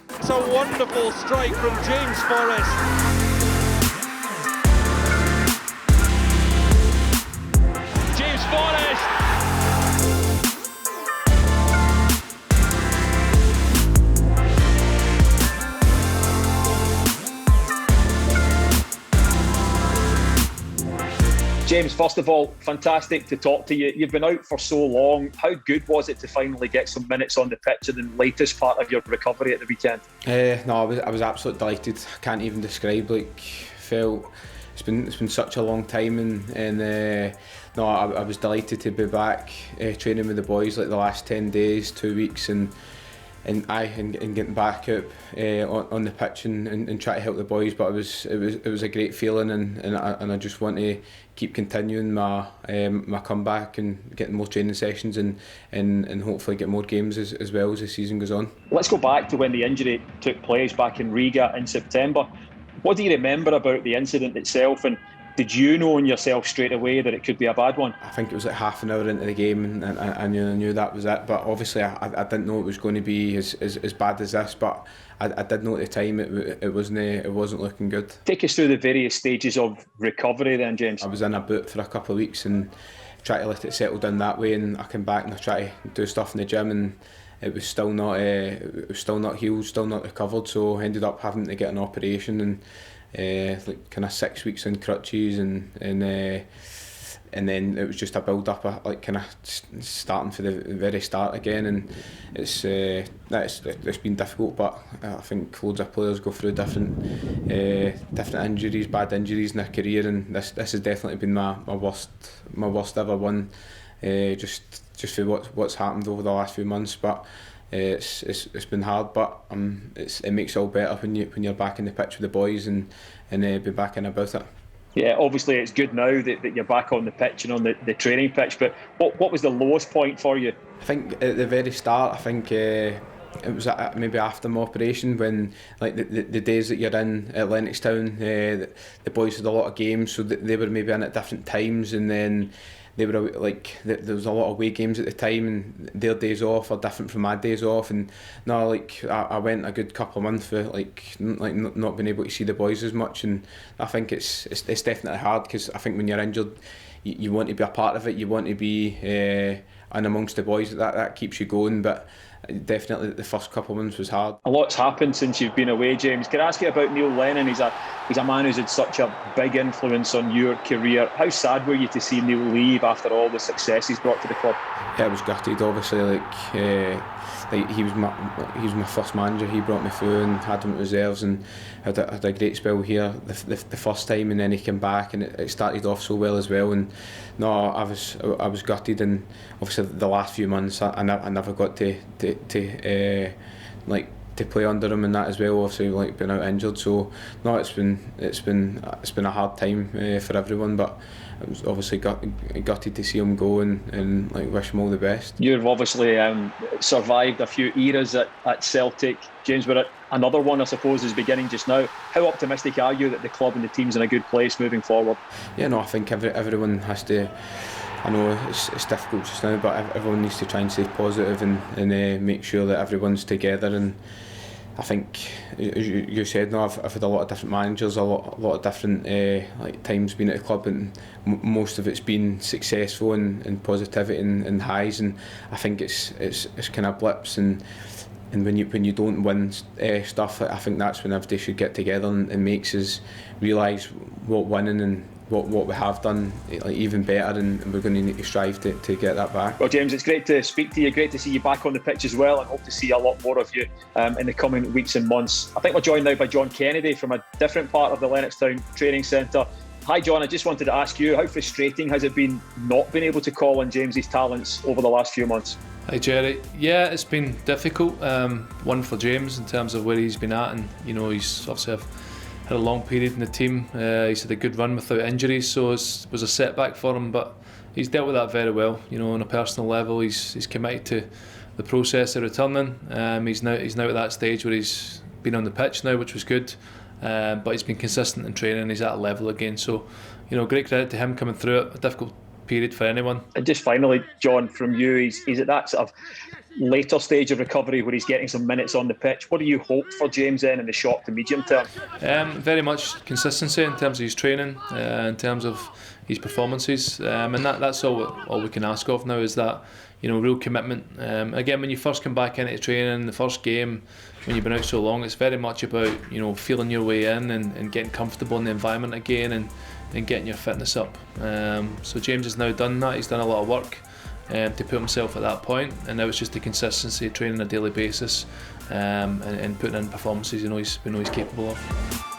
It's a wonderful strike from James Forrest. James Forrest. James, first of all, fantastic to talk to you. You've been out for so long. How good was it to finally get some minutes on the pitch in the latest part of your recovery at the weekend? No, I was absolutely delighted. I can't even describe. Felt it's been such a long time, and no, I was delighted to be back training with the boys the last 10 days, 2 weeks, and getting back up on the pitch and try to help the boys. But it was a great feeling, and I just want to keep continuing my comeback and getting more training sessions and hopefully get more games as well as the season goes on. Let's go back to when the injury took place back in Riga in September. What do you remember about the incident itself, and did you know in yourself straight away that it could be a bad one? I think it was half an hour into the game, and I knew that was it. But obviously, I didn't know it was going to be as bad as this. But I did know at the time it wasn't looking good. Take us through the various stages of recovery, then, James. I was in a boot for a couple of weeks and tried to let it settle down that way. And I came back and I tried to do stuff in the gym, and it was still not healed, still not recovered. So I ended up having to get an operation and. Kind of 6 weeks in crutches and then it was just a build up, kind of starting for the very start again, and it's been difficult. But I think loads of players go through different injuries, bad injuries in their career, and this has definitely been my worst ever one. Just for what's happened over the last few months, but. It's been hard, but it makes it all better when you're back in the pitch with the boys and be back in about it. Yeah, obviously it's good now that you're back on the pitch and on the training pitch. But what was the lowest point for you? I think at the very start, it was maybe after my operation, when the days that you're in at Lennoxtown, the boys had a lot of games, so they were maybe in at different times, and then. They were there was a lot of away games at the time, and their days off are different from my days off. And no, I went a good couple of months for not being able to see the boys as much. And I think it's definitely hard, because I think when you're injured, you want to be a part of it. You want to be in amongst the boys. That keeps you going. But definitely the first couple of months was hard. A lot's happened since you've been away, James. Can I ask you about Neil Lennon? He's a man who's had such a big influence on your career. How sad were you to see Neil leave after all the success he's brought to the club? Yeah, I was gutted. Obviously, he was my first manager. He brought me through and had him at reserves, and had a great spell here the first time, and then he came back, and it started off so well as well. And no, I was gutted, and obviously the last few months I never got to play under him and that as well. Obviously, being out injured. So no, it's been a hard time for everyone, but I was obviously gutted to see him go and wish him all the best. You've obviously survived a few eras at Celtic, James, but another one I suppose is beginning just now. How optimistic are you that the club and the team's in a good place moving forward? Yeah, no, I think everyone has to. I know it's difficult just now, but everyone needs to try and stay positive and make sure that everyone's together. And I think, as you said, no, I've had a lot of different managers, a lot of different times being at the club, and most of it's been successful and positivity and highs. And I think it's kind of blips, and when you don't win stuff, I think that's when everybody should get together and makes us realise what winning and what we have done even better, and we're going to need to strive to get that back. Well, James, it's great to speak to you, great to see you back on the pitch as well, and hope to see a lot more of you in the coming weeks and months. I think we're joined now by John Kennedy from a different part of the Lennoxtown Training Centre. Hi John, I just wanted to ask you, how frustrating has it been not being able to call on Jamesy's talents over the last few months? Hi Jerry. Yeah, it's been difficult. One for James in terms of where he's been at, and he's obviously had a long period in the team. He's had a good run without injuries, so it was a setback for him, but he's dealt with that very well. On a personal level, he's committed to the process of returning. He's now at that stage where he's been on the pitch now, which was good, but he's been consistent in training. He's at a level again, so great credit to him coming through it. A difficult period for anyone. And just finally, John, from you, he's at that sort of later stage of recovery where he's getting some minutes on the pitch. What do you hope for James then in the short to medium term? Very much consistency in terms of his training, in terms of his performances, and that's all we can ask of now, is that, you know, real commitment. Again, when you first come back into training, the first game, when you've been out so long, it's very much about, you know, feeling your way in and getting comfortable in the environment again, and getting your fitness up. So James has now done that. He's done a lot of work to put himself at that point, and now it's just the consistency, training on a daily basis, and putting in performances we know he's capable of.